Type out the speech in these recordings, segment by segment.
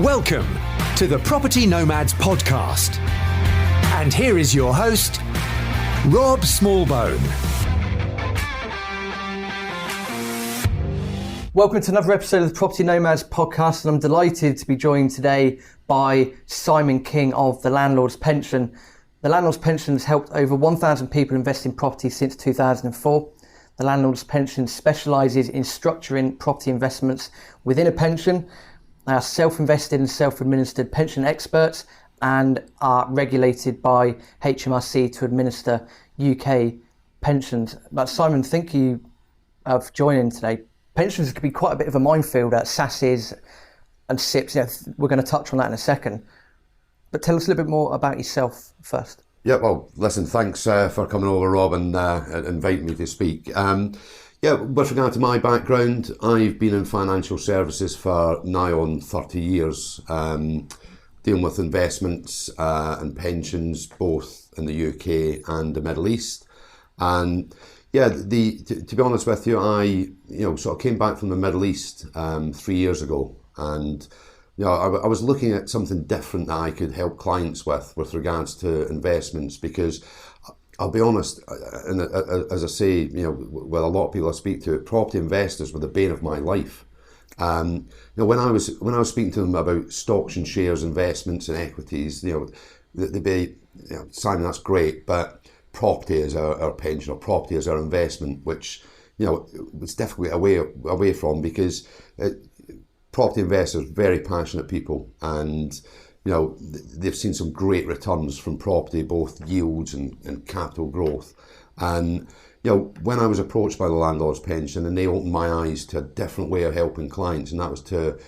Welcome to the Property Nomads Podcast. And here is your host, Rob Smallbone. Welcome to another episode of the Property Nomads Podcast, and I'm delighted to be joined today by Simon King of the Landlords Pension. The Landlords Pension has helped over 1,000 people invest in property since 2004. The Landlords Pension specialises in structuring property investments within a pension. They are self-invested and self-administered pension experts and are regulated by HMRC to administer UK pensions. But Simon, thank you for joining today. Pensions can be quite a bit of a minefield at SASSs and SIPPs. Yeah, we're going to touch on that in a second. But tell us a little bit more about yourself first. Yeah, well, listen, thanks for coming over, Rob, and inviting me to speak. With regard to my background, I've been in financial services for nigh on 30 years, dealing with investments and pensions, both in the UK and the Middle East. And yeah, to be honest with you, I sort of came back from the Middle East 3 years ago, and I was looking at something different that I could help clients with regards to investments, because I'll be honest, and as I say, with a lot of people I speak to, property investors were the bane of my life. When I was speaking to them about stocks and shares, investments and equities, they'd be, Simon, that's great, but property is our pension, or property is our investment, which it's difficult away from, because property investors are very passionate people, and they've seen some great returns from property, both yields and capital growth. And when I was approached by the Landlords Pension, and they opened my eyes to a different way of helping clients, and that was to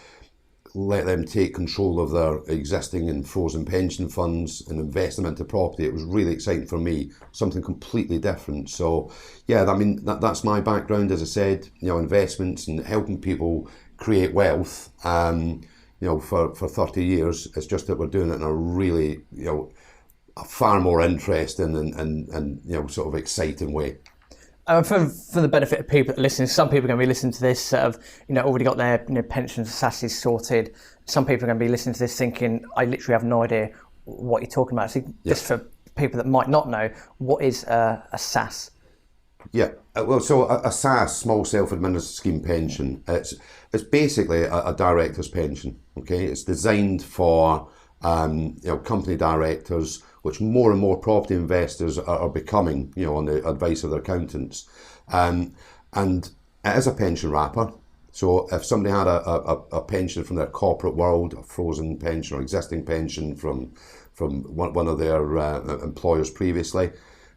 let them take control of their existing and frozen pension funds and invest them into property, it was really exciting for me, something completely different. So yeah, I mean, that's my background, as I said, investments and helping people create wealth, for 30 years. It's just that we're doing it in a really, a far more interesting and sort of exciting way. For the benefit of people that listen, some people are going to be listening to this already got their pensions, SASSs sorted. Some people are going to be listening to this thinking, I literally have no idea what you're talking about. So just for people that might not know, what is a SSAS? Yeah, well, so a SSAS, Small Self-Administered Scheme pension, it's basically a director's pension. Okay, it's designed for company directors, which more and more property investors are becoming, on the advice of their accountants, and it is a pension wrapper. So if somebody had a pension from their corporate world, a frozen pension or existing pension from one of their employers previously,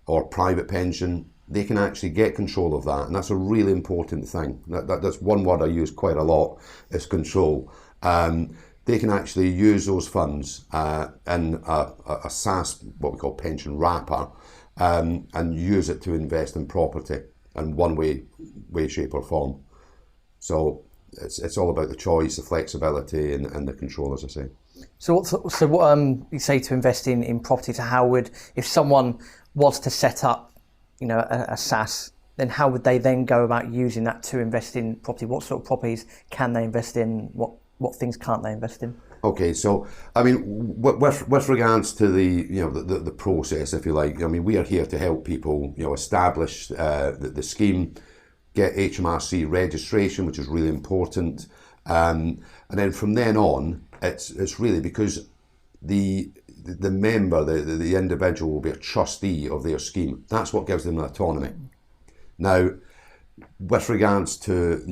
or private pension, they can actually get control of that, and that's a really important thing. That's one word I use quite a lot, is control. They can actually use those funds in a SSAS, what we call pension wrapper, and use it to invest in property in one way, shape or form. So it's all about the choice, the flexibility and the control, as I say. So what you say to invest in property, so how would, if someone was to set up a SSAS, then how would they then go about using that to invest in property? What sort of properties can they invest in? What things can't they invest in? Okay, so I mean, with regards to the process, if you like, I mean, we are here to help people, establish the scheme, get HMRC registration, which is really important, and then from then on, it's really because the member, the individual, will be a trustee of their scheme. That's what gives them autonomy. Now, with regards to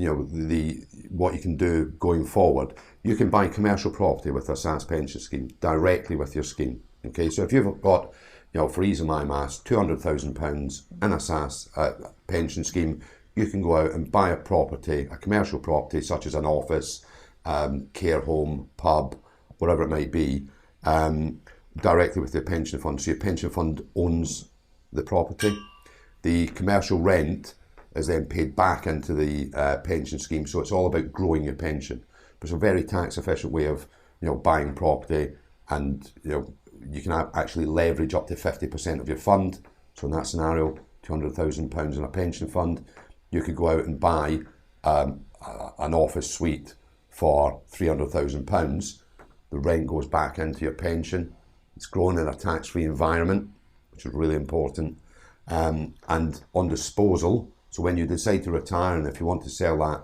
what you can do going forward, you can buy commercial property with a SSAS pension scheme directly with your scheme. Okay, so if you've got, for ease of my maths, £200,000 in a SSAS pension scheme, you can go out and buy a commercial property such as an office, care home, pub, whatever it might be, directly with your pension fund. So your pension fund owns the property. The commercial rent is then paid back into the pension scheme. So it's all about growing your pension. But it's a very tax efficient way of buying property, and you can actually leverage up to 50% of your fund. So in that scenario, £200,000 in a pension fund, you could go out and buy an office suite for £300,000, the rent goes back into your pension. It's grown in a tax-free environment, which is really important. And on disposal, so when you decide to retire, and if you want to sell that,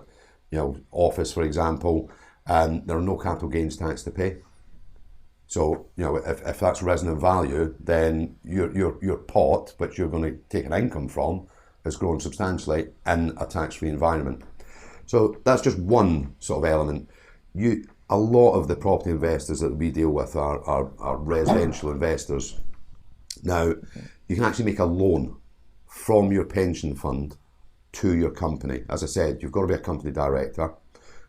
office, for example, there are no capital gains tax to pay. So, if that's resident value, then your pot, which you're going to take an income from, has grown substantially in a tax-free environment. So that's just one sort of element. A lot of the property investors that we deal with are residential investors. Now, you can actually make a loan from your pension fund to your company. As I said, you've got to be a company director.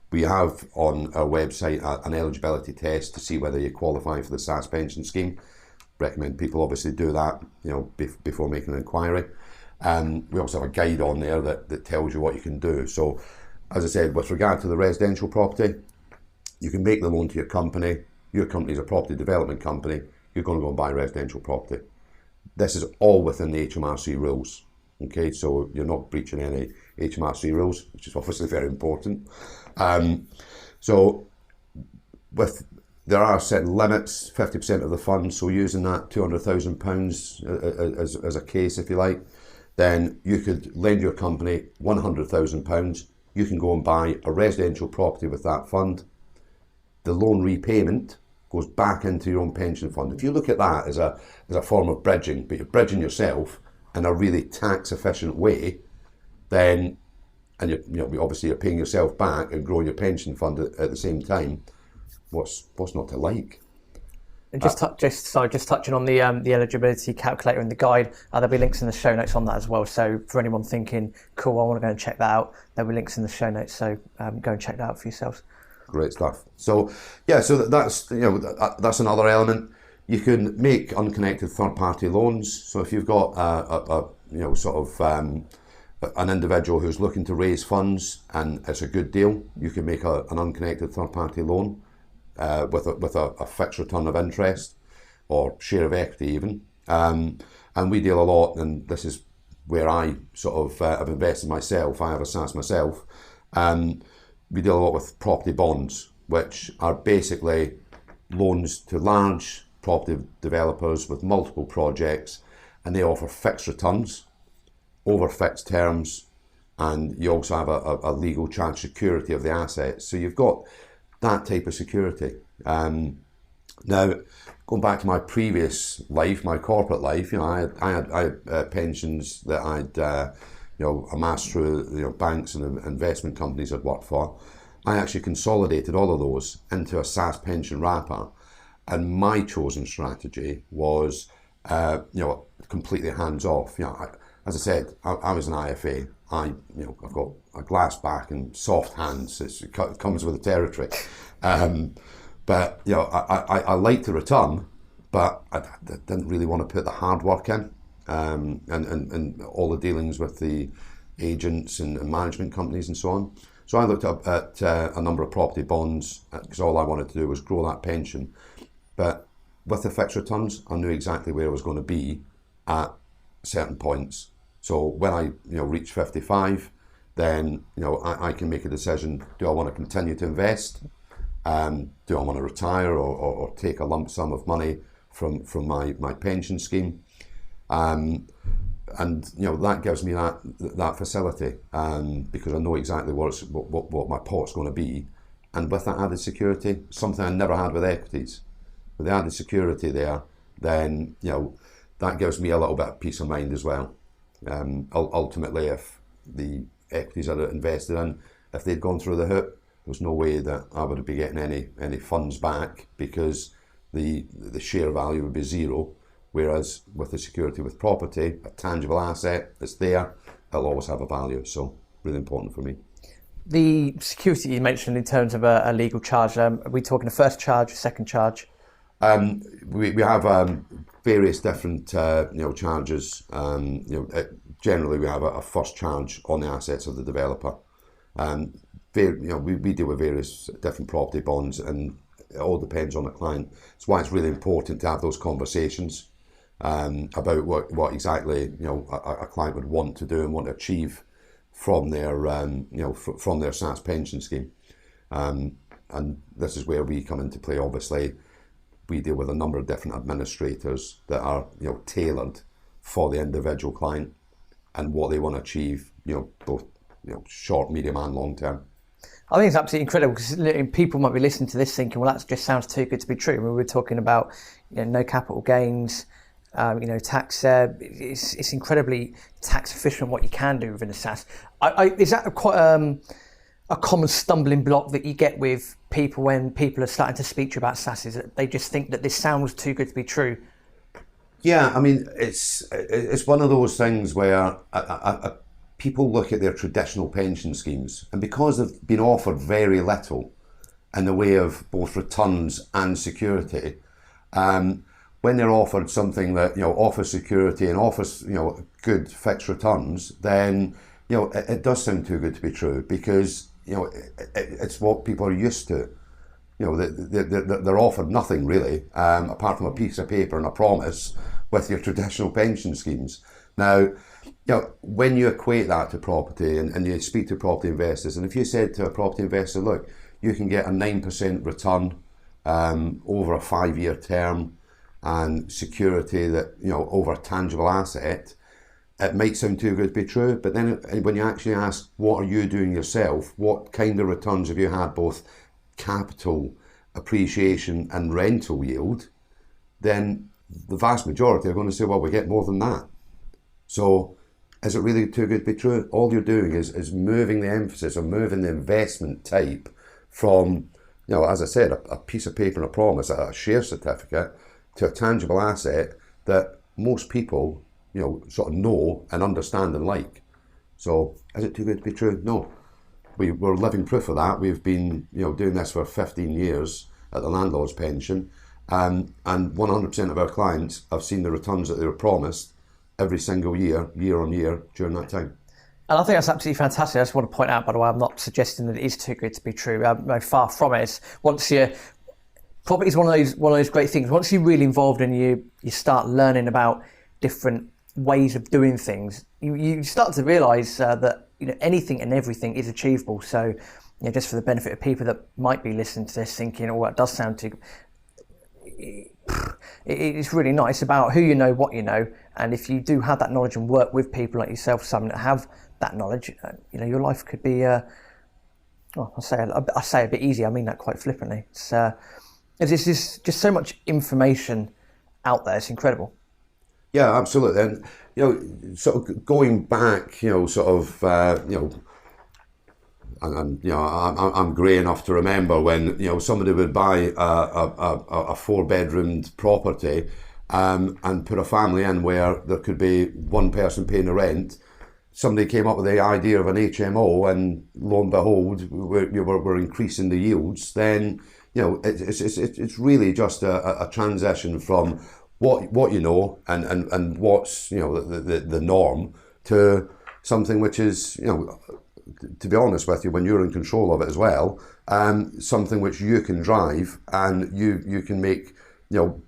We have on our website an eligibility test to see whether you qualify for the SSAS pension scheme. Recommend people obviously do that, before making an inquiry. We also have a guide on there that tells you what you can do. So, as I said, with regard to the residential property, you can make the loan to your company. Your company is a property development company. You're going to go and buy residential property. This is all within the HMRC rules. Okay, so you're not breaching any HMRC rules, which is obviously very important. There are set limits, 50% of the funds. So using that £200,000 as a case, if you like, then you could lend your company £100,000. You can go and buy a residential property with that fund. The loan repayment goes back into your own pension fund. If you look at that as a form of bridging, but you're bridging yourself in a really tax efficient way, then, and you're paying yourself back and growing your pension fund at the same time, what's not to like? And just touching on the eligibility calculator and the guide, there'll be links in the show notes on that as well. So for anyone thinking, cool, I want to go and check that out, there'll be links in the show notes. So go and check that out for yourselves. Great stuff. So that's another element. You can make unconnected third-party loans. So if you've got an individual who's looking to raise funds and it's a good deal, you can make an unconnected third-party loan with a fixed return of interest or share of equity even. And we deal a lot, and this is where I sort of have invested myself. I have a SSAS myself. We deal a lot with property bonds, which are basically loans to large property developers with multiple projects, and they offer fixed returns over fixed terms, and you also have a legal charge security of the assets. So you've got that type of security. Now, going back to my previous life, my corporate life, I had pensions that I'd amassed through banks and investment companies I'd worked for. I actually consolidated all of those into a SSAS pension wrapper, and my chosen strategy was completely hands off. As I said, I was an IFA. I've got a glass back and soft hands. It comes with the territory. But I like the return, but I didn't really want to put the hard work in, and all the dealings with the agents and management companies and so on. So I looked up at a number of property bonds because all I wanted to do was grow that pension. But with the fixed returns, I knew exactly where I was going to be at certain points. So when I reach 55, then I can make a decision. Do I want to continue to invest? Do I want to retire or take a lump sum of money from my pension scheme? And that gives me that facility because I know exactly what my pot's going to be, and with that added security, something I never had with equities. With the added security there, then that gives me a little bit of peace of mind as well. Ultimately, if the equities are invested in, if they'd gone through the hoop, there's no way that I would be getting any funds back because the share value would be zero. Whereas with the security with property, a tangible asset that's there, it'll always have a value. So really important for me. The security you mentioned in terms of a legal charge, are we talking a first charge, a second charge? We have various different charges. Generally we have a first charge on the assets of the developer. We deal with various different property bonds, and it all depends on the client. That's why it's really important to have those conversations about what exactly a client would want to do and want to achieve from their from their SSAS pension scheme. and this is where we come into play. Obviously, we deal with a number of different administrators that are, tailored for the individual client and what they want to achieve, both, short, medium and long term. I think it's absolutely incredible because people might be listening to this thinking, well, that just sounds too good to be true. I mean, we're talking about no capital gains, tax. It's incredibly tax efficient what you can do within a SaaS. Is that quite a common stumbling block that you get with people when people are starting to speak to you about SaaS? Is that they just think that this sounds too good to be true? Yeah, I mean, it's one of those things where people look at their traditional pension schemes, and because they've been offered very little in the way of both returns and security, when they're offered something that offers security and offers good fixed returns, then it does sound too good to be true, because it's what people are used to. They're offered nothing really, apart from a piece of paper and a promise with your traditional pension schemes. Now, when you equate that to property and you speak to property investors, and if you said to a property investor, look, you can get a 9% return over a 5-year term and security that, over a tangible asset, it might sound too good to be true. But then when you actually ask, what are you doing yourself? What kind of returns have you had, both capital appreciation and rental yield? Then the vast majority are going to say, well, we get more than that. So is it really too good to be true? All you're doing is moving the emphasis or moving the investment type from, as I said, a piece of paper and a promise, a share certificate, to a tangible asset that most people, sort of know and understand and like. So is it too good to be true? No. We're living proof of that. We've been, doing this for 15 years at the Landlords Pension, and 100% of our clients have seen the returns that they were promised every single year, year on year, during that time. And I think that's absolutely fantastic. I just want to point out, by the way, I'm not suggesting that it is too good to be true. No, far from it. Property is one of those great things. Once you're really involved and you start learning about different ways of doing things, you start to realise that anything and everything is achievable. So, just for the benefit of people that might be listening to this thinking, oh, that does sound too... It's really nice about who you know, what you know, and if you do have that knowledge and work with people like yourself, Simon, that have that knowledge, your life could be, I say a bit easier. I mean that quite flippantly. There's just so much information out there. It's incredible. Yeah, absolutely. And sort of going back, I'm grey enough to remember when somebody would buy a 4-bedroomed property and put a family in where there could be one person paying the rent. Somebody came up with the idea of an HMO, and lo and behold, we're increasing the yields. Then it's really just a transition from what you know and what's the norm to something which is to be honest with you, when you're in control of it as well, something which you can drive and you can make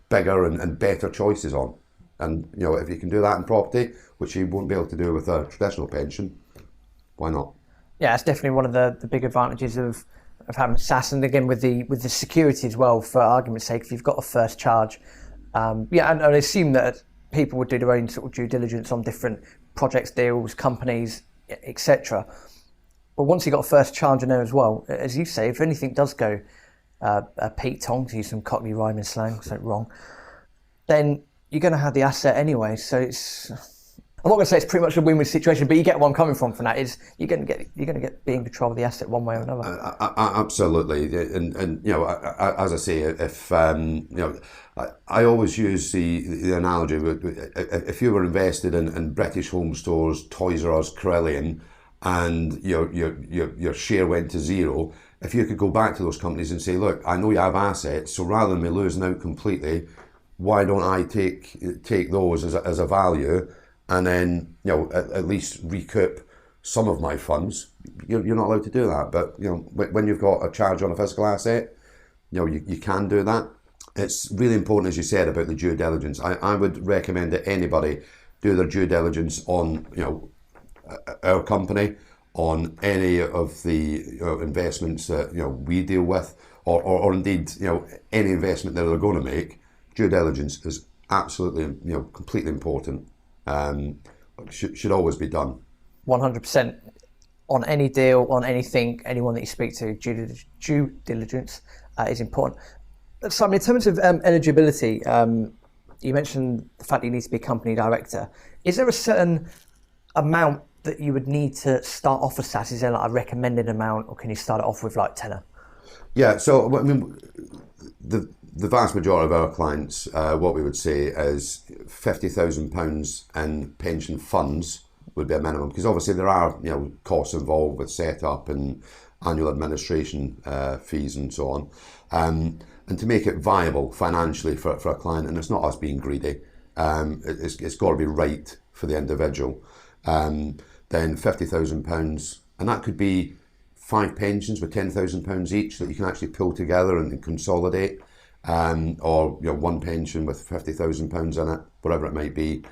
bigger and better choices on. And if you can do that in property, which you won't be able to do with a traditional pension, why not? Yeah, it's definitely one of the big advantages of having SaaS, and again with the security as well. For argument's sake, if you've got a first charge, and I assume that people would do their own sort of due diligence on different projects, deals, companies, etc. But once you've got a first charge in there as well, as you say, if anything does go Pete Tong, to use some Cockney rhyming slang, something wrong, then you're going to have the asset anyway. So it's, I'm not going to say it's pretty much a win-win situation, but you get where I'm coming from that is you're going to get be in control of the asset one way or another. Absolutely, and as I say, if I always use the analogy. If you were invested in British Home Stores, Toys R Us, Carillion, and your share went to zero, if you could go back to those companies and say, look, I know you have assets, so rather than me losing out completely, why don't I take those as a value, and then at least recoup some of my funds? You're not allowed to do that, but when you've got a charge on a physical asset, you can do that. It's really important, as you said, about the due diligence. I would recommend that anybody do their due diligence on our company, on any of the investments that we deal with, or indeed any investment that they're going to make. Due diligence is absolutely completely important. Should always be done. 100% on any deal, on anything, anyone that you speak to, due diligence is important. Simon, in terms of eligibility, you mentioned the fact that you need to be a company director. Is there a certain amount that you would need to start off with SSAS? Is there like a recommended amount, or can you start it off with like tenner? Yeah, so I mean, the vast majority of our clients, what we would say is £50,000 in pension funds would be a minimum, because obviously there are costs involved with setup and annual administration fees and so on, and to make it viable financially for a client, and it's not us being greedy, it's got to be right for the individual. Then £50,000, and that could be 5 pensions with £10,000 each that you can actually pull together and consolidate, or one pension with £50,000 in it, whatever it might be.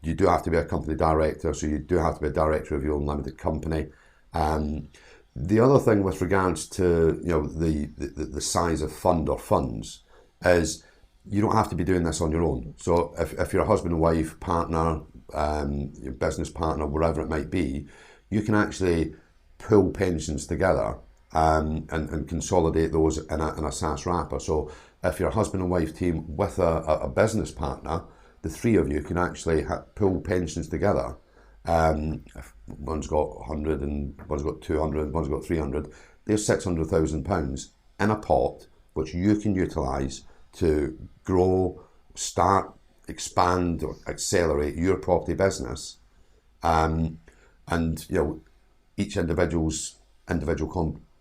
You do have to be a company director, so you do have to be a director of your own limited company. The other thing with regards to the size of fund or funds is you don't have to be doing this on your own. So if you're a husband and wife, partner, your business partner, wherever it might be, you can actually pull pensions together and consolidate those in a SSAS wrapper. So if you're a husband and wife team with a business partner, the three of you can actually pull pensions together. If one's got 100 and one's got 200, one's got 300, there's £600,000 in a pot which you can utilise to grow, start, expand or accelerate your property business. And each individual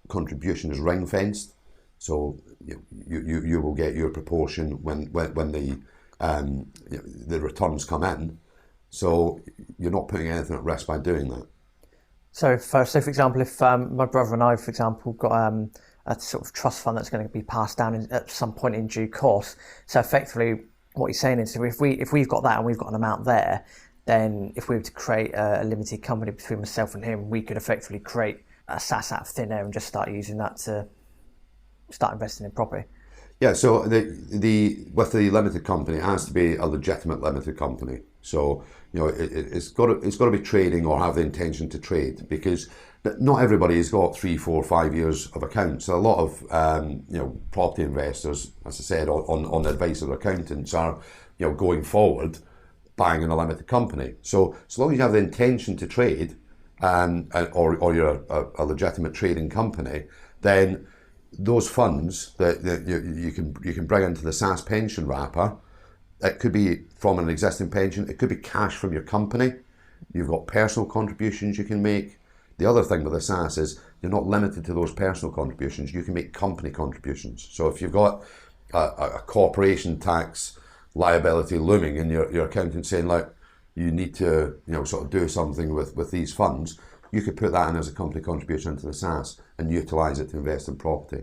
contribution is ring fenced, so you will get your proportion when the returns come in. So you're not putting anything at risk by doing that. So for example, if my brother and I, for example, got a sort of trust fund that's going to be passed down at some point in due course. So effectively, what you're saying is, if we've got that and we've got an amount there, then if we were to create a limited company between myself and him, we could effectively create a SSAS out of thin air and just start using that to start investing in property. Yeah, so the with the limited company, it has to be a legitimate limited company. So it's got to be trading or have the intention to trade, because not everybody has got 3, 4, 5 years of accounts. So a lot of property investors, as I said, on the advice of their accountants, are going forward buying in a limited company. So long as you have the intention to trade, or you're a legitimate trading company, then those funds that you can bring into the SSAS pension wrapper, it could be from an existing pension, it could be cash from your company. You've got personal contributions you can make. The other thing with the SSAS is you're not limited to those personal contributions. You can make company contributions. So if you've got a corporation tax liability looming and your accountant saying, look, you need to sort of do something with these funds, you could put that in as a company contribution into the SSAS and utilise it to invest in property.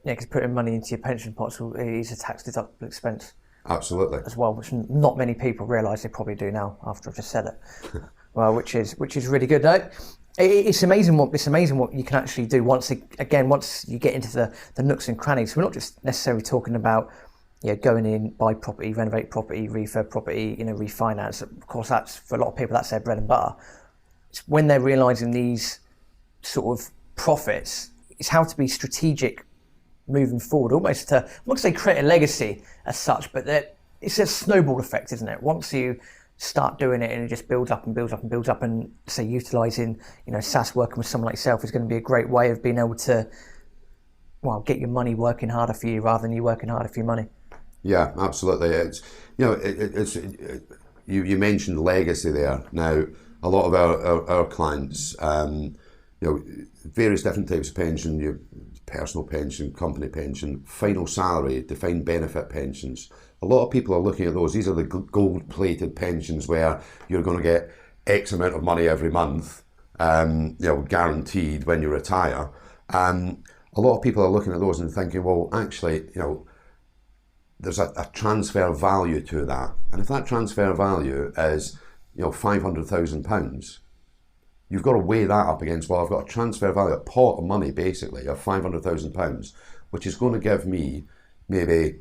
Yeah, because putting money into your pension pot is a tax deductible expense. Absolutely. As well, which not many people realise they probably do now after I've just said it. Well, which is really good. No, it's amazing what you can actually do once you get into the nooks and crannies. We're not just necessarily talking about going in, buy property, renovate property, refurb property, refinance. Of course, that's for a lot of people, that's their bread and butter. It's when they're realising these sort of profits, it's how to be strategic moving forward, almost to, I'm not going to say create a legacy as such, but it's a snowball effect, isn't it? Once you start doing it and it just builds up and builds up and builds up, and say utilising, SSAS, working with someone like yourself is going to be a great way of being able to, get your money working harder for you rather than you working harder for your money. Yeah, absolutely. It's you mentioned legacy there. Now, a lot of our clients, various different types of pension, your personal pension, company pension, final salary, defined benefit pensions. A lot of people are looking at those. These are the gold-plated pensions where you're going to get X amount of money every month, guaranteed when you retire. A lot of people are looking at those and thinking, well, actually, there's a transfer value to that. And if that transfer value is, £500,000, you've got to weigh that up against, well, I've got a transfer value, a pot of money basically of £500,000, which is going to give me maybe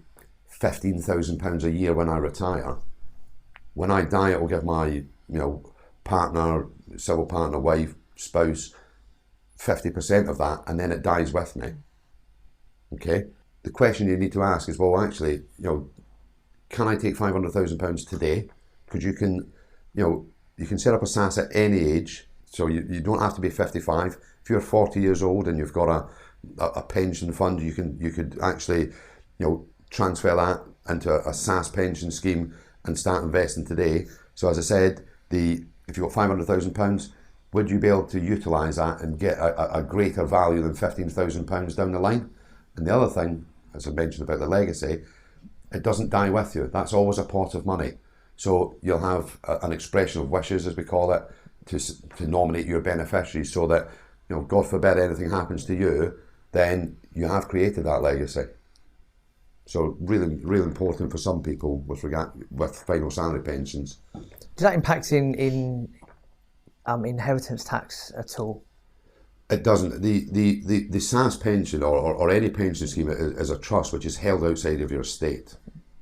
£15,000 a year when I retire. When I die, it will give my partner, civil partner, wife, spouse 50% of that, and then it dies with me. Okay. The question you need to ask is, well, actually, can I take £500,000 today? Because you can set up a SAS at any age, so you don't have to be 55. If you're 40 years old and you've got a pension fund, you could actually transfer that into a SAS pension scheme and start investing today. So as I said, if you've got £500,000, would you be able to utilise that and get a greater value than £15,000 down the line? And the other thing, as I mentioned about the legacy, it doesn't die with you. That's always a pot of money. So you'll have an expression of wishes, as we call it, to nominate your beneficiaries, so that, God forbid anything happens to you, then you have created that legacy. So really, really important for some people with final salary pensions. Does that impact in inheritance tax at all? It doesn't. The SAS pension or any pension scheme is a trust which is held outside of your estate.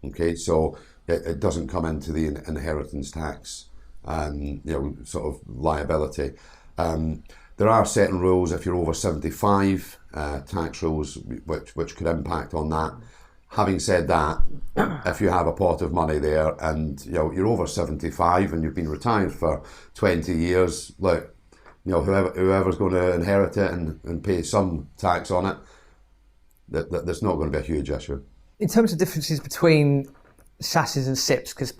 Okay, so it doesn't come into the inheritance tax sort of liability. There are certain rules if you're over 75, tax rules which could impact on that. Having said that, if you have a pot of money there and you're over 75 and you've been retired for 20 years, look, whoever's going to inherit it and pay some tax on it, there's not going to be a huge issue. In terms of differences between SASs and SIPPs, because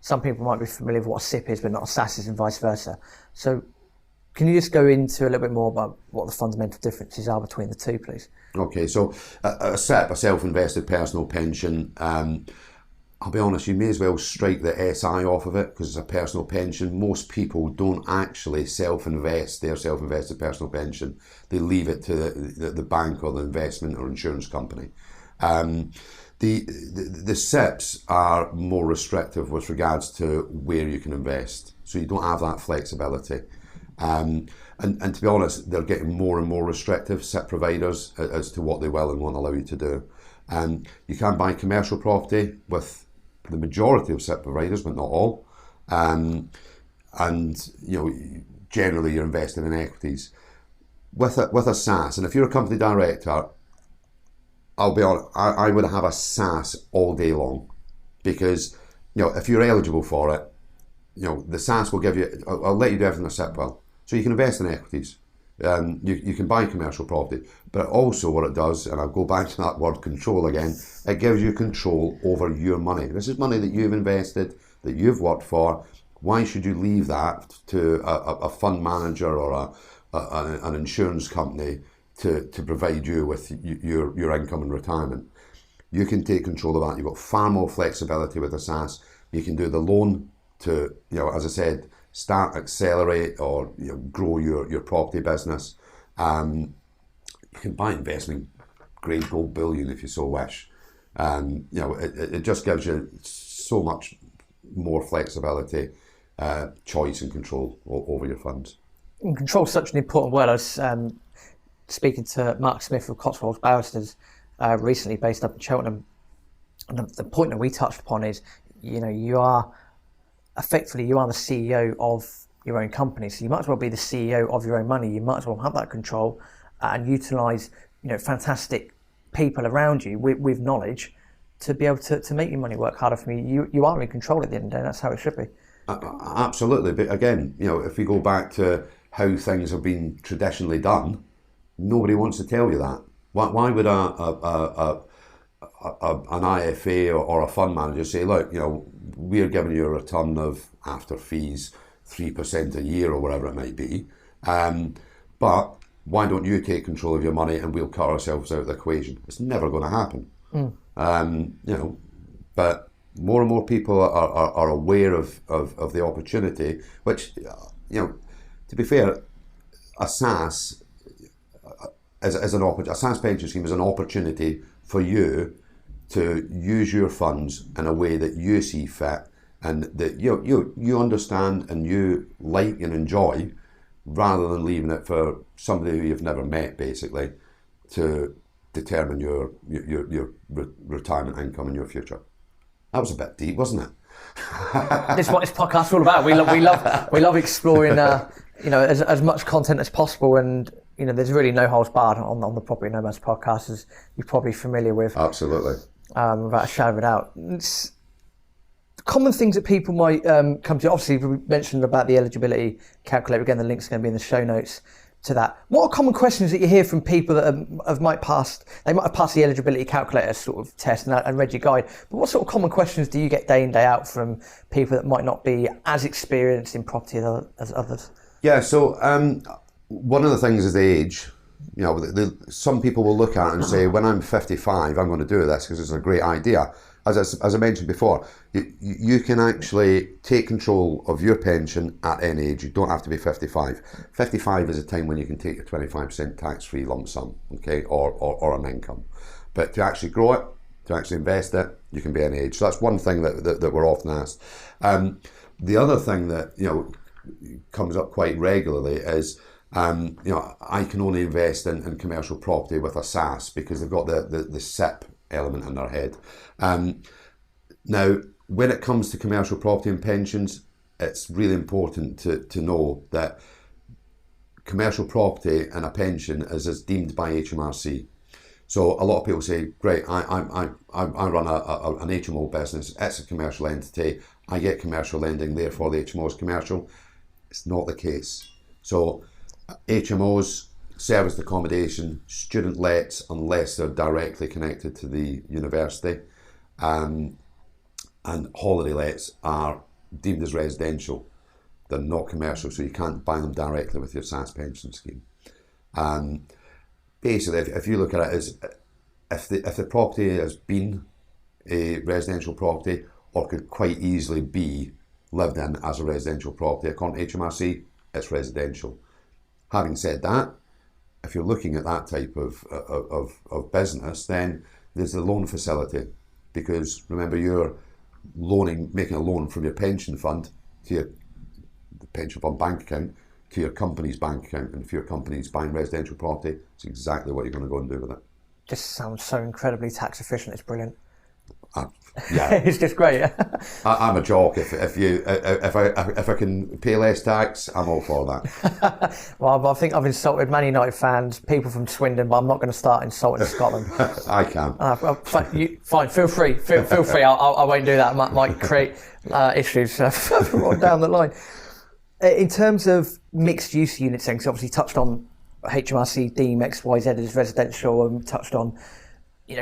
some people might be familiar with what a SIPP is, but not a SAS is, and vice versa. So can you just go into a little bit more about what the fundamental differences are between the two, please? Okay, so a SIPP, a self-invested personal pension, I'll be honest, you may as well strike the SI off of it because it's a personal pension. Most people don't actually self-invest their self-invested personal pension. They leave it to the bank or the investment or insurance company. The SIPPs are more restrictive with regards to where you can invest. So you don't have that flexibility. And to be honest, they're getting more and more restrictive, SIPP providers, as to what they will and won't allow you to do. You can buy commercial property with the majority of SIPP providers, but not all. And generally you're investing in equities. With a SAS, and if you're a company director, I'll be honest, I would have a SAS all day long, because if you're eligible for it, the SAS will give you, I'll let you do everything a SIPP will. So you can invest in equities, you can buy commercial property, but also what it does, and I'll go back to that word control again, it gives you control over your money. This is money that you've invested, that you've worked for. Why should you leave that to a fund manager or an insurance company to provide you with your income and retirement? You can take control of that. You've got far more flexibility with a SAS. You can do the loan to, as I said, start, accelerate, or grow your property business. You can buy investment grade gold bullion if you so wish. It just gives you so much more flexibility, choice and control over your funds. And control is such an important word. I was speaking to Mark Smith of Cotswolds Barristers recently, based up in Cheltenham, and the point that we touched upon is, you are the CEO of your own company, so you might as well be the CEO of your own money. You might as well have that control and utilise fantastic people around you with knowledge to be able to make your money work harder for you. You are in control at the end of the day. That's how it should be. Absolutely, but again, if we go back to how things have been traditionally done, nobody wants to tell you that. Why would an IFA or a fund manager say, look, we're giving you a return of, after fees, 3% a year or whatever it might be, but why don't you take control of your money and we'll cut ourselves out of the equation? It's never going to happen. But more and more people are aware of the opportunity, which, to be fair, a SAS as a SAS pension scheme is an opportunity for you to use your funds in a way that you see fit and that you understand and you like and enjoy, rather than leaving it for somebody who you've never met, basically, to determine your retirement income in your future. That was a bit deep, wasn't it? This is what this podcast is all about. We love exploring, as much content as possible, and there's really no holds barred on the Property Nomads podcast, as you're probably familiar with. Absolutely. Without a shadow of a doubt. It's common things that people might come to. Obviously, we mentioned about the eligibility calculator. Again, the link's going to be in the show notes to that. What are common questions that you hear from people that might have passed the eligibility calculator sort of test and read your guide? But what sort of common questions do you get day in, day out from people that might not be as experienced in property as others? Yeah, so one of the things is the age. Some people will look at it and say, when I'm 55, I'm going to do this because it's a great idea. As I mentioned before, you can actually take control of your pension at any age. You don't have to be 55. 55 is a time when you can take your 25% tax-free lump sum, okay, or an income. But to actually grow it, to actually invest it, you can be any age. So that's one thing that we're often asked. The other thing that comes up quite regularly is, I can only invest in commercial property with a SAS because they've got the SIPP element in their head. Now, when it comes to commercial property and pensions, it's really important to know that commercial property and a pension is deemed by HMRC. So a lot of people say, great, I run an HMO business, it's a commercial entity, I get commercial lending, therefore the HMO is commercial. It's not the case. So HMOs, serviced accommodation, student lets, unless they're directly connected to the university, and holiday lets are deemed as residential. They're not commercial, so you can't buy them directly with your SSAS pension scheme. Basically, if you look at it as if the property has been a residential property or could quite easily be lived in as a residential property, according to HMRC, it's residential. Having said that, if you're looking at that type of business, then there's the loan facility, because remember, you're making a loan from your pension fund to your pension fund bank account to your company's bank account, and if your company's buying residential property, it's exactly what you're going to go and do with it. Just sounds so incredibly tax efficient. It's brilliant. Yeah, it's just great. I'm a jock. If I can pay less tax, I'm all for that. Well, I think I've insulted Man United fans, people from Swindon, but I'm not going to start insulting Scotland. I can. Fine, feel free. Feel free. I won't do that. It might create issues further on down the line. In terms of mixed use units, then, because obviously touched on HMRC deem XYZ as residential, and touched on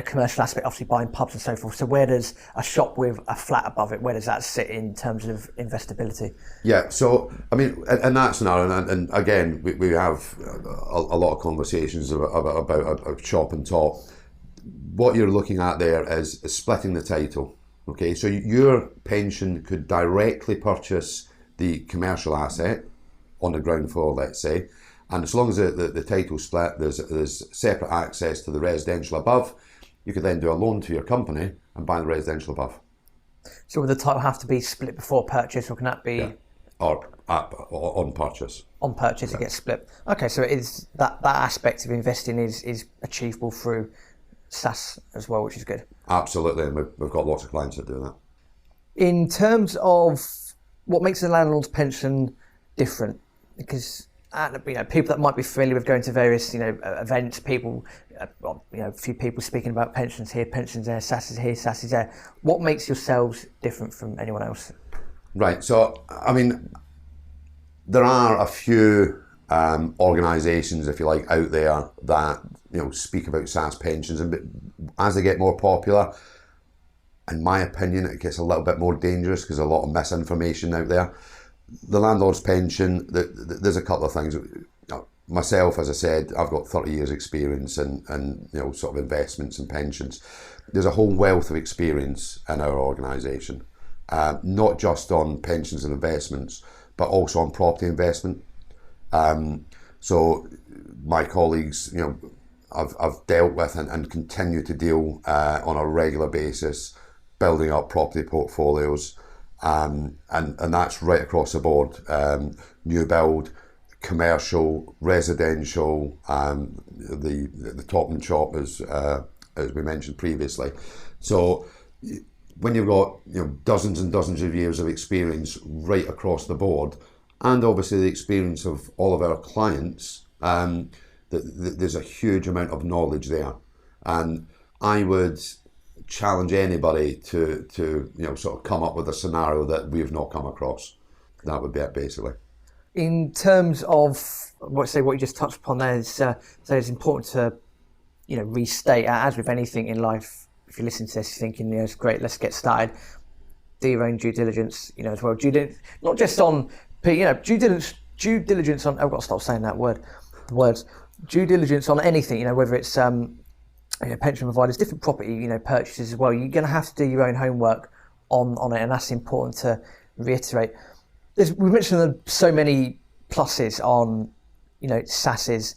commercial aspect, obviously buying pubs and so forth. So where does a shop with a flat above it, where does that sit in terms of investability? Yeah, so I mean, in that scenario, and again, we have a lot of conversations about a shop and top. What you're looking at there is splitting the title. Okay, so your pension could directly purchase the commercial asset on the ground floor, let's say, and as long as the title's split, there's separate access to the residential above. You could then do a loan to your company and buy the residential above. So would the title have to be split before purchase, or can that be? Yeah. Or on purchase. On purchase, it gets split. Okay, so it is that aspect of investing is achievable through SSAS as well, which is good. Absolutely, and we've got lots of clients that do that. In terms of what makes the landlord's pension different, because people that might be familiar with going to various events, people, a few people speaking about pensions here, pensions there, SSAS is here, SSAS is there. What makes yourselves different from anyone else? Right. So, I mean, there are a few organisations, if you like, out there that speak about SSAS pensions, and as they get more popular, in my opinion, it gets a little bit more dangerous because there's a lot of misinformation out there. The landlord's pension, there's a couple of things. Myself, as I said, I've got 30 years experience in sort of investments and pensions. There's a whole wealth of experience in our organisation, not just on pensions and investments, but also on property investment. So my colleagues, I've dealt with and continue to deal on a regular basis, building up property portfolios. And that's right across the board, new build, commercial, residential, the top and chop as we mentioned previously. So when you've got dozens and dozens of years of experience right across the board, and obviously the experience of all of our clients, there's a huge amount of knowledge there, and I would challenge anybody to sort of come up with a scenario that we've not come across. That would be it, basically. In terms of what you just touched upon there, so it's important to restate, as with anything in life. If you listen to this, you're thinking, it's great, let's get started. Do your own due diligence, as well. Not just on, due diligence on. I've got to stop saying that word. The words due diligence on anything, whether it's pension providers, different property, purchases as well. You're going to have to do your own homework on it, and that's important to reiterate. We mentioned so many pluses on, SASs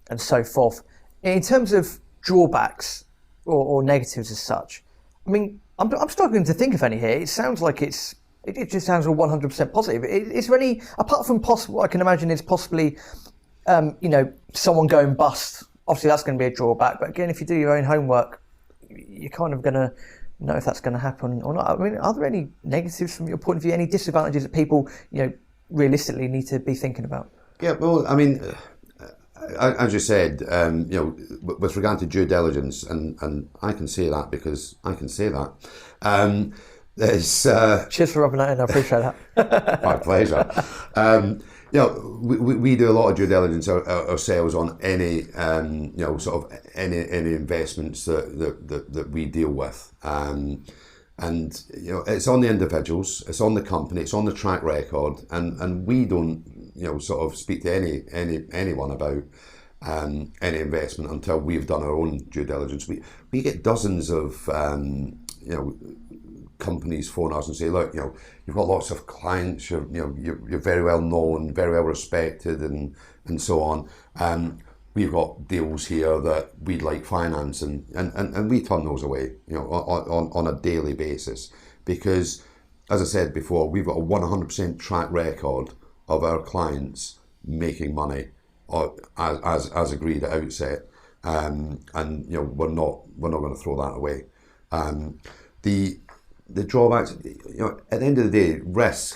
and so forth. In terms of drawbacks or negatives as such, I mean, I'm struggling to think of any here. It sounds like it just sounds all 100% positive. Is there any, apart from possible, I can imagine is possibly, someone going bust. Obviously, that's going to be a drawback. But again, if you do your own homework, you're kind of going to know if that's going to happen or not. I mean, are there any negatives from your point of view? Any disadvantages that people, realistically need to be thinking about? Yeah, well, I mean, as you said, with regard to due diligence, and I can say that because I can say that. There's cheers for rubbing that in. I appreciate that. My pleasure. We do a lot of due diligence ourselves on any, sort of any investments that we deal with, and it's on the individuals, it's on the company, it's on the track record, and we don't, sort of speak to anyone about any investment until we've done our own due diligence. We get dozens of companies phone us and say, look, you've got lots of clients, you're very well known, very well respected, and so on. We've got deals here that we'd like financing, and we turn those away, on a daily basis, because, as I said before, we've got a 100% track record of our clients making money, as agreed at outset, and we're not going to throw that away. The drawbacks, at the end of the day,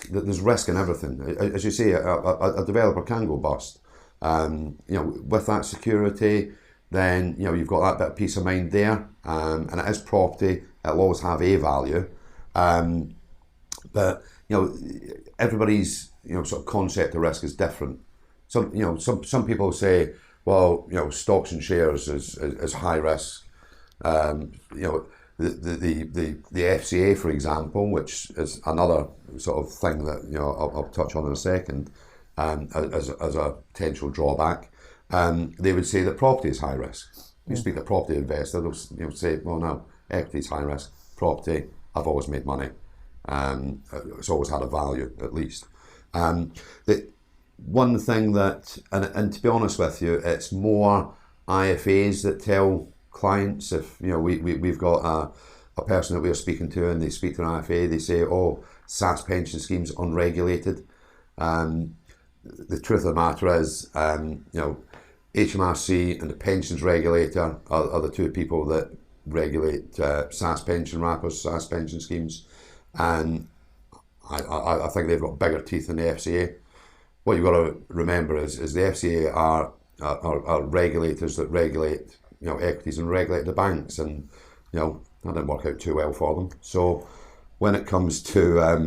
there's risk in everything. As you say, a developer can go bust. With that security, then, you've got that bit of peace of mind there. And it is property, it'll always have a value. But, everybody's, sort of concept of risk is different. Some people say, well, stocks and shares is high risk. The FCA, for example, which is another sort of thing that I'll touch on in a second, as a potential drawback, they would say that property is high risk. You speak to a property investor, they'll say, well, no, equity is high risk. Property, I've always made money. It's always had a value, at least. The one thing that, and to be honest with you, it's more IFAs that tell clients, if we've got a person that we're speaking to and they speak to an IFA, they say, oh, SSAS pension schemes unregulated. The truth of the matter is, HMRC and the pensions regulator are the two people that regulate SSAS pension wrappers, SSAS pension schemes, and I think they've got bigger teeth than the FCA. What you've got to remember is the FCA are regulators that regulate equities and regulate the banks, and that didn't work out too well for them. So when it comes to a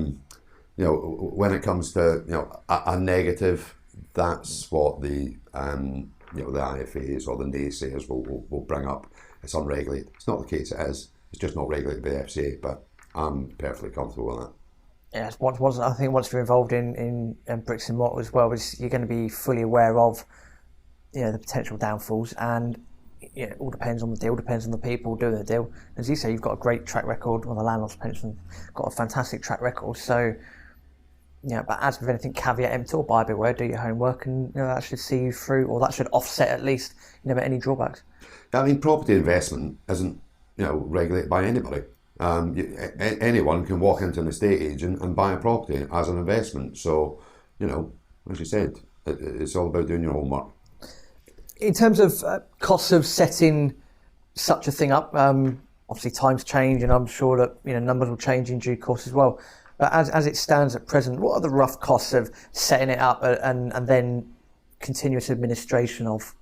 negative, that's what the IFAs or the naysayers will bring up. It's unregulated. It's not the case. It is. It's just not regulated by the FCA. But I'm perfectly comfortable with that. Yeah, I think once you're involved in bricks and mortar as well, you're going to be fully aware of the potential downfalls, and it all depends on the deal, depends on the people doing the deal. As you say, you've got a great track record on the Landlords Pension, got a fantastic track record. So, but as with anything, caveat emptor, or buyer beware, do your homework, and that should see you through, or that should offset at least any drawbacks. I mean, property investment isn't regulated by anybody. Anyone can walk into an estate agent and buy a property as an investment. So, as you said, It's all about doing your homework. In terms of costs of setting such a thing up, obviously times change, and I'm sure that numbers will change in due course as well. But as it stands at present, what are the rough costs of setting it up and then continuous administration of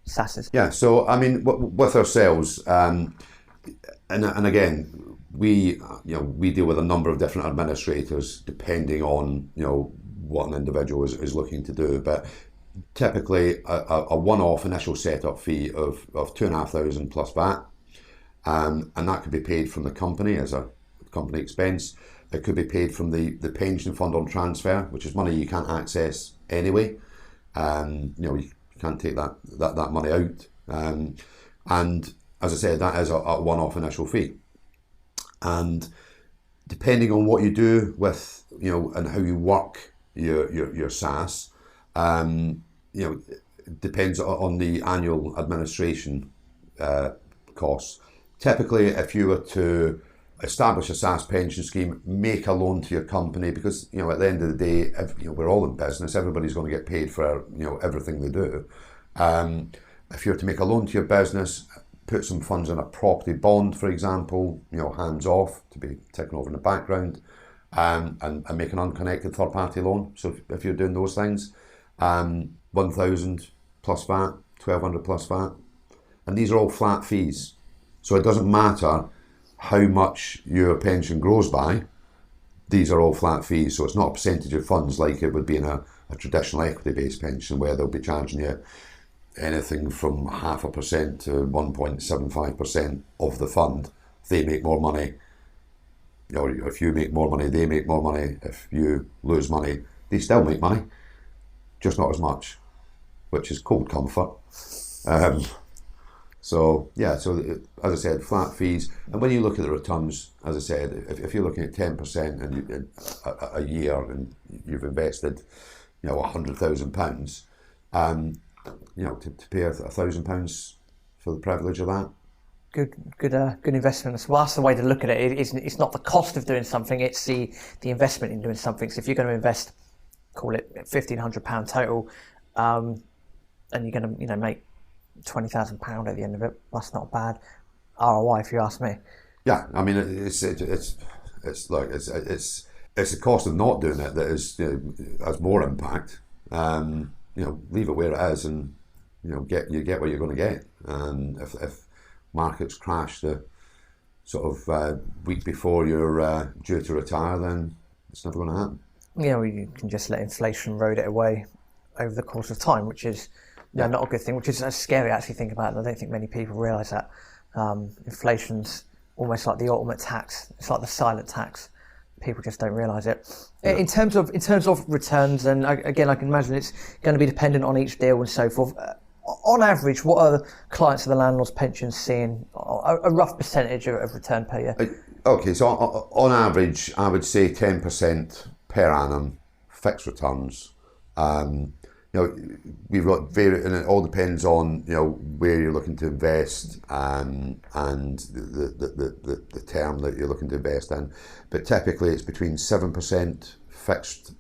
SSAS? Yeah, so I mean, with ourselves, and again, we deal with a number of different administrators depending on what an individual is looking to do. But typically, a one-off initial setup fee of £2,500 plus VAT, and that could be paid from the company as a company expense. It could be paid from the pension fund on transfer, which is money you can't access anyway. You can't take that money out. And as I said, that is a one-off initial fee. And depending on what you do with, and how you work your SSAS, depends on the annual administration costs. Typically, if you were to establish a SSAS pension scheme, make a loan to your company, because at the end of the day, we're all in business. Everybody's going to get paid for everything they do. If you're to make a loan to your business, put some funds in a property bond, for example, hands off, to be taken over in the background, and make an unconnected third party loan. So if you're doing those things, 1,000 plus VAT, 1,200 plus VAT, and these are all flat fees. So it doesn't matter how much your pension grows by, these are all flat fees. So it's not a percentage of funds like it would be in a traditional equity-based pension, where they'll be charging you anything from 0.5% to 1.75% of the fund. If they make more money, or if you make more money, they make more money. If you lose money, they still make money, just not as much, which is cold comfort. So as I said, flat fees. And when you look at the returns, as I said, if you're looking at 10% and a year, and you've invested, £100,000, to pay £1,000 for the privilege of that. Good investment. Well, that's the way to look at it. It's not the cost of doing something; it's the investment in doing something. So if you're going to invest, call it £1,500 total, and you're going to make £20,000 at the end of it, that's not bad ROI, if you ask me. Yeah, I mean, it's the cost of not doing it that has more impact. Leave it where it is, and get what you're going to get. And if markets crash the sort of week before you're due to retire, then it's never going to happen. You can just let inflation erode it away over the course of time, which is not a good thing, which is scary actually think about it. I don't think many people realise that. Inflation's almost like the ultimate tax. It's like the silent tax. People just don't realise it. Yeah. In terms of returns, and again, I can imagine it's going to be dependent on each deal and so forth. On average, what are the clients of the Landlords Pension seeing? A rough percentage of return per year? Okay, so on average, I would say 10% per annum, fixed returns. We've got and it all depends on where you're looking to invest and the term that you're looking to invest in. But typically, it's between 7% fixed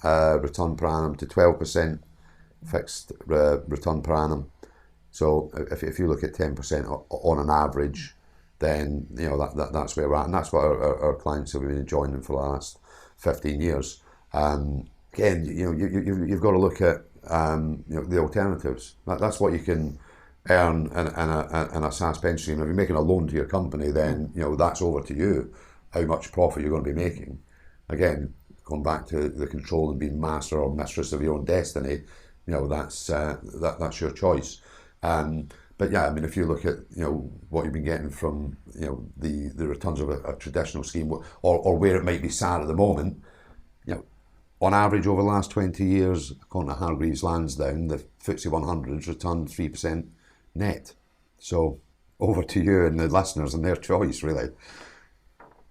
return per annum to 12% fixed return per annum. So if you look at 10% on an average, then that's where we're at, and that's what our clients have been enjoying for the last 15 years. Again, you've got to look at the alternatives. That's what you can earn in a SSAS pension scheme. If you're making a loan to your company, then that's over to you how much profit you're going to be making. Again, going back to the control and being master or mistress of your own destiny, that's your choice. But yeah, I mean, if you look at what you've been getting from the returns of a traditional scheme, or where it might be sat at the moment, on average over the last 20 years, according to Hargreaves Lansdown, the FTSE 100's returned 3% net. So over to you and the listeners and their choice, really.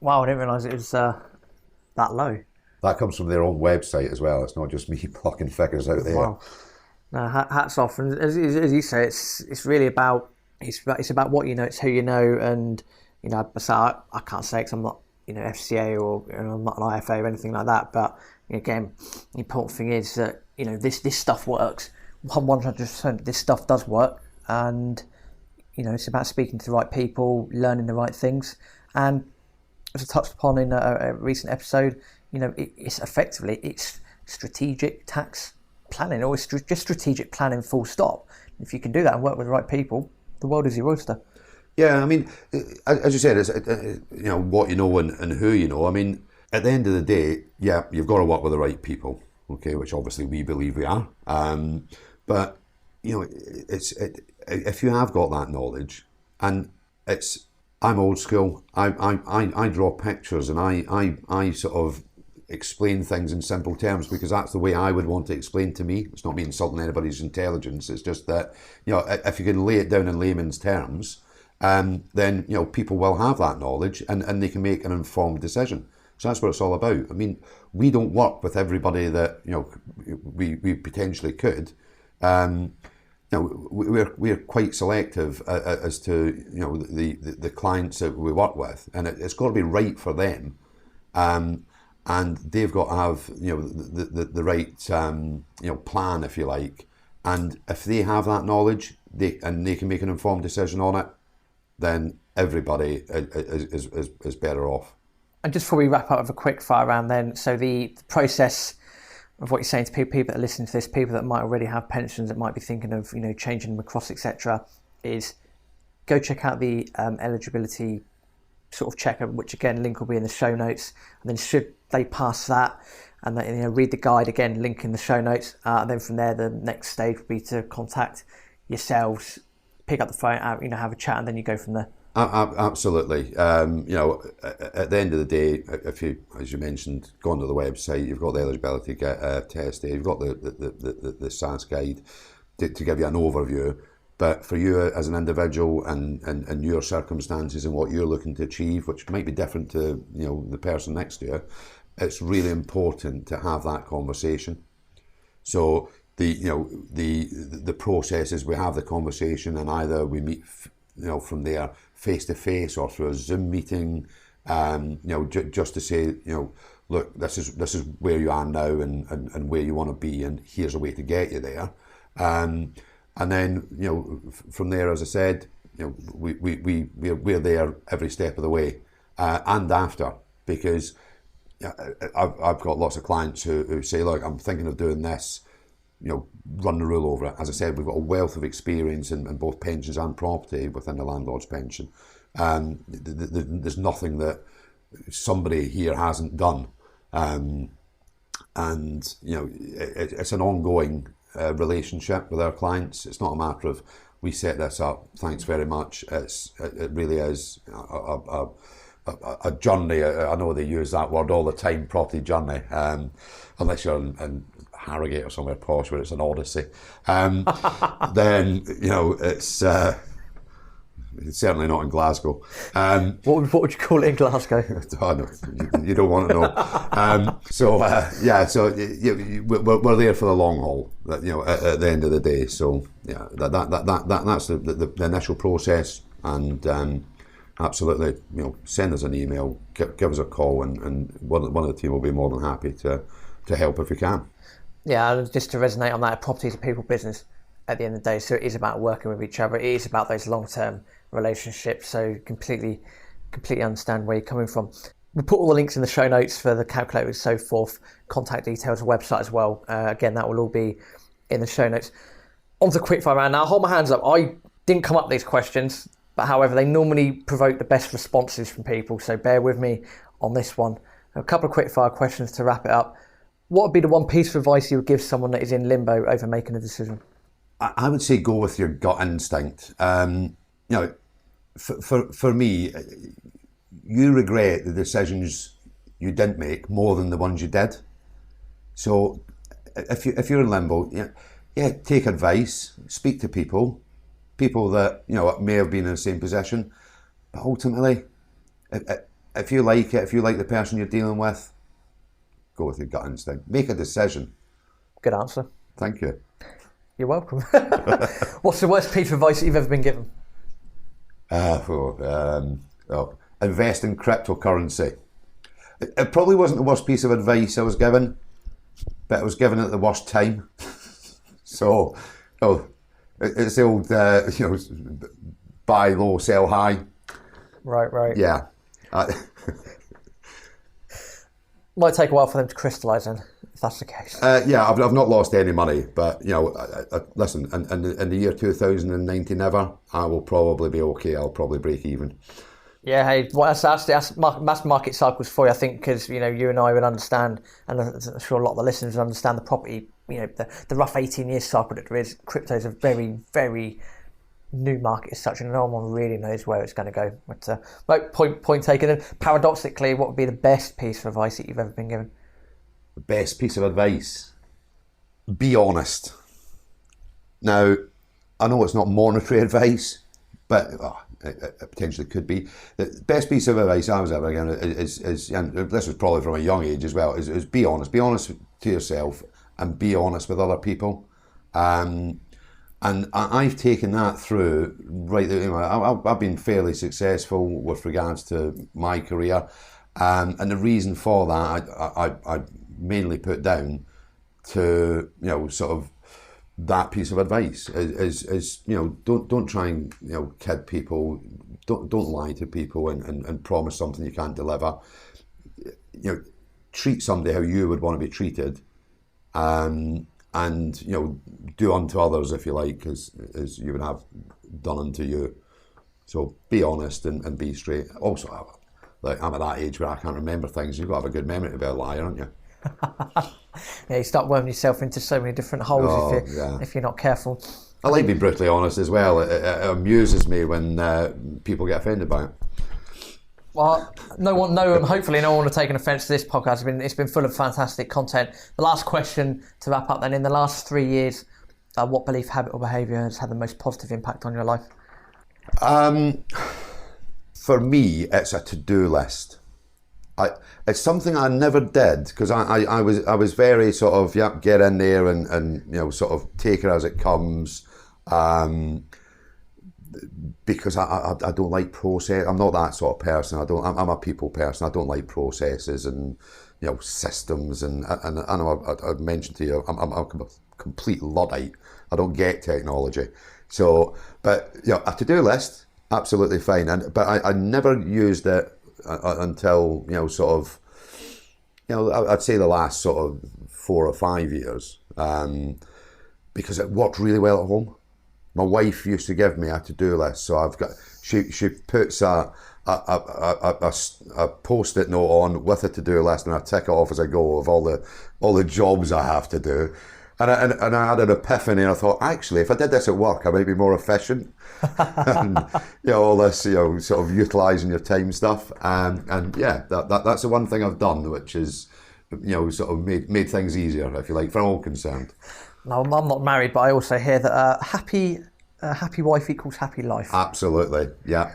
Wow, I didn't realise it was that low. That comes from their own website as well. It's not just me plucking figures out there. Wow. No, hats off. And as you say, it's really about about what you know. It's who you know, and so I can't say because I'm not FCA or I'm not an IFA or anything like that. But Again, the important thing is that, this stuff works. 100% this stuff does work, and it's about speaking to the right people, learning the right things. And as I touched upon in a recent episode, it's strategic tax planning, or it's just strategic planning full stop. If you can do that and work with the right people, the world is your oyster. Yeah, I mean, as you said, it's what you know and who you know. I mean, at the end of the day, yeah, you've got to work with the right people, okay, which obviously we believe we are. But if you have got that knowledge, and I'm old school. I draw pictures, and I sort of explain things in simple terms because that's the way I would want to explain to me. It's not me insulting anybody's intelligence. It's just that if you can lay it down in layman's terms, then people will have that knowledge and they can make an informed decision. So that's what it's all about. I mean, we don't work with everybody that we potentially could. We're quite selective as to the clients that we work with, and it's got to be right for them, and they've got to have the right plan, if you like. And if they have that knowledge, they can make an informed decision on it, then everybody is better off. And just before we wrap up with a quick fire round then, so the process of what you're saying to people that are listening to this, people that might already have pensions, that might be thinking of changing them across, etc., is go check out the eligibility sort of checker, which again, link will be in the show notes. And then should they pass that, and then read the guide, again, link in the show notes. And then from there, the next stage would be to contact yourselves, pick up the phone, have a chat, and then you go from there. Absolutely. At the end of the day, if you, as you mentioned, go onto the website, you've got the eligibility test there, you've got the SAS guide to give you an overview. But for you as an individual and your circumstances and what you're looking to achieve, which might be different to the person next to you, it's really important to have that conversation. So the process is we have the conversation, and either we meet from there face to face or through a Zoom meeting, just to say, look, this is where you are now and where you want to be, and here's a way to get you there. And then from there, as I said, we're there every step of the way, and after, because I've got lots of clients who say, look, I'm thinking of doing this. Run the rule over it. As I said, we've got a wealth of experience in both pensions and property within the Landlords Pension. There's nothing that somebody here hasn't done. It's an ongoing relationship with our clients. It's not a matter of we set this up, thanks very much. It really is a journey. I know they use that word all the time, property journey, unless you're in Harrogate or somewhere posh where it's an odyssey, then it's certainly not in Glasgow. What would you call it in Glasgow? Oh, no, you don't want to know. We're there for the long haul. At the end of the day. So yeah, that's the initial process, and absolutely, send us an email, give us a call, and one of the team will be more than happy to help if we can. Yeah, just to resonate on that, property is a people business at the end of the day. So it is about working with each other. It is about those long-term relationships. So completely understand where you're coming from. We'll put all the links in the show notes for the calculator and so forth, contact details, website as well. Again, that will all be in the show notes. On to quickfire round. Now, I'll hold my hands up. I didn't come up with these questions, but however, they normally provoke the best responses from people. So bear with me on this one. A couple of quickfire questions to wrap it up. What would be the one piece of advice you would give someone that is in limbo over making a decision? I would say go with your gut instinct. For me, you regret the decisions you didn't make more than the ones you did. So if you're in limbo, take advice, speak to people that may have been in the same position, but ultimately, if you like it, if you like the person you're dealing with, go with your gut instinct. Make a decision. Good answer. Thank you. You're welcome. What's the worst piece of advice that you've ever been given? Invest in cryptocurrency. It probably wasn't the worst piece of advice I was given, but it was given at the worst time. So, it's the old, buy low, sell high. Right. Yeah. Might take a while for them to crystallise then, if that's the case. I've not lost any money, but listen, in the year 2090, never. I will probably be okay. I'll probably break even. Yeah, hey, well, that's market cycles for you, I think, because you and I would understand, and I'm sure a lot of the listeners would understand the property, the rough 18-year cycle that there is. Crypto is a very, very new market as such, and no one really knows where it's going to go. But point taken. And paradoxically, what would be the best piece of advice that you've ever been given? The best piece of advice: be honest. Now, I know it's not monetary advice, but it potentially could be. The best piece of advice I was ever given is, and this was probably from a young age as well, is be honest. Be honest to yourself and be honest with other people. And I've taken that through, right, I've been fairly successful with regards to my career. And the reason for that, I mainly put down to, sort of that piece of advice is don't try and, kid people, don't lie to people and promise something you can't deliver. Treat somebody how you would want to be treated. And do unto others, if you like, as you would have done unto you. So be honest and be straight. Also, I'm at that age where I can't remember things. You've got to have a good memory to be a liar, aren't you? Yeah, you start worming yourself into so many different holes if you're not careful. I like being brutally honest as well. It amuses me when people get offended by it. Well, hopefully no one will take an offence to this podcast. It's been full of fantastic content. The last question to wrap up then, in the last 3 years, what belief, habit or behaviour has had the most positive impact on your life? For me, it's a to-do list. It's something I never did because I was very sort of, get in there and sort of take it as it comes. Because I don't like process. I'm not that sort of person. I'm a people person. I don't like processes and systems. And I know I've mentioned to you, I'm a complete Luddite. I don't get technology. So, but a to-do list, absolutely fine. But I never used it until I'd say the last sort of 4 or 5 years, because it worked really well at home. My wife used to give me a to-do list, so she puts a post-it note on with a to-do list, and I tick it off as I go of all the jobs I have to do. And I had an epiphany, and I thought, actually, if I did this at work, I might be more efficient. And all this, sort of utilising your time stuff. And that's the one thing I've done, which is, sort of made things easier, if you like, for all concerned. No, I'm not married, but I also hear that happy wife equals happy life. Absolutely, yeah.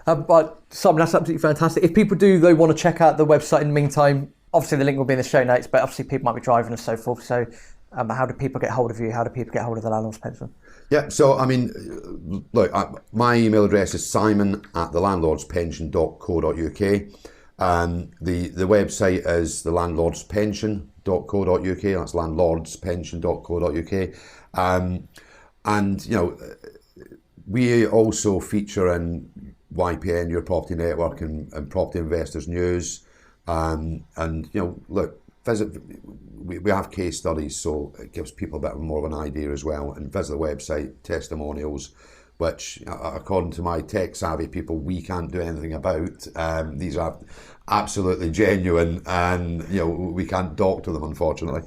But Simon, that's absolutely fantastic. If people do, though, want to check out the website in the meantime, obviously the link will be in the show notes, but obviously people might be driving and so forth. So how do people get hold of you? How do people get hold of the Landlords Pension? Yeah, so, I mean, look, my email address is simon@thelandlordspension.co.uk. The website is thelandlordspension.co.uk. That's landlordspension.co.uk. And we also feature in YPN, Your Property Network, and Property Investors News. Look, we have case studies, so it gives people a bit more of an idea as well. And visit the website, testimonials, which, according to my tech-savvy people, we can't do anything about. These are absolutely genuine, and we can't doctor them, unfortunately.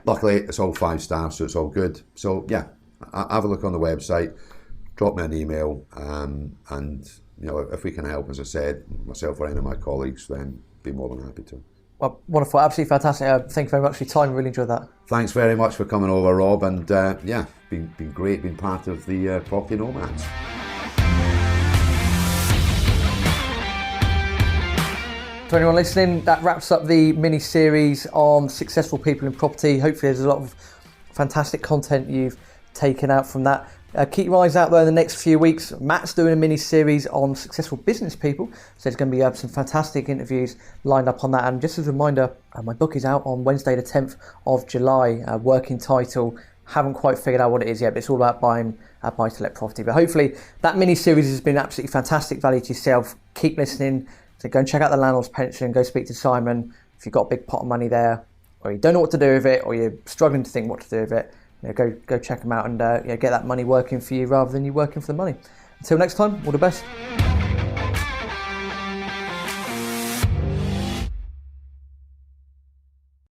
Luckily, it's all 5 stars, so it's all good. So yeah, have a look on the website, drop me an email, and if we can help, as I said, myself or any of my colleagues, then be more than happy to. Well, wonderful, absolutely fantastic. Thank you very much for your time. Really enjoyed that. Thanks very much for coming over, Rob, and been great being part of the Property Nomads. To anyone listening, that wraps up the mini-series on successful people in property. Hopefully there's a lot of fantastic content you've taken out from that. Keep your eyes out there in the next few weeks. Matt's doing a mini-series on successful business people, so there's going to be some fantastic interviews lined up on that. And just as a reminder, my book is out on Wednesday the 10th of July, working title. Haven't quite figured out what it is yet, but it's all about buying a buy-to-let property. But hopefully that mini-series has been absolutely fantastic value to yourself. Keep listening. So go and check out the Landlords Pension, go speak to Simon. If you've got a big pot of money there, or you don't know what to do with it, or you're struggling to think what to do with it, go check them out and get that money working for you rather than you working for the money. Until next time, all the best.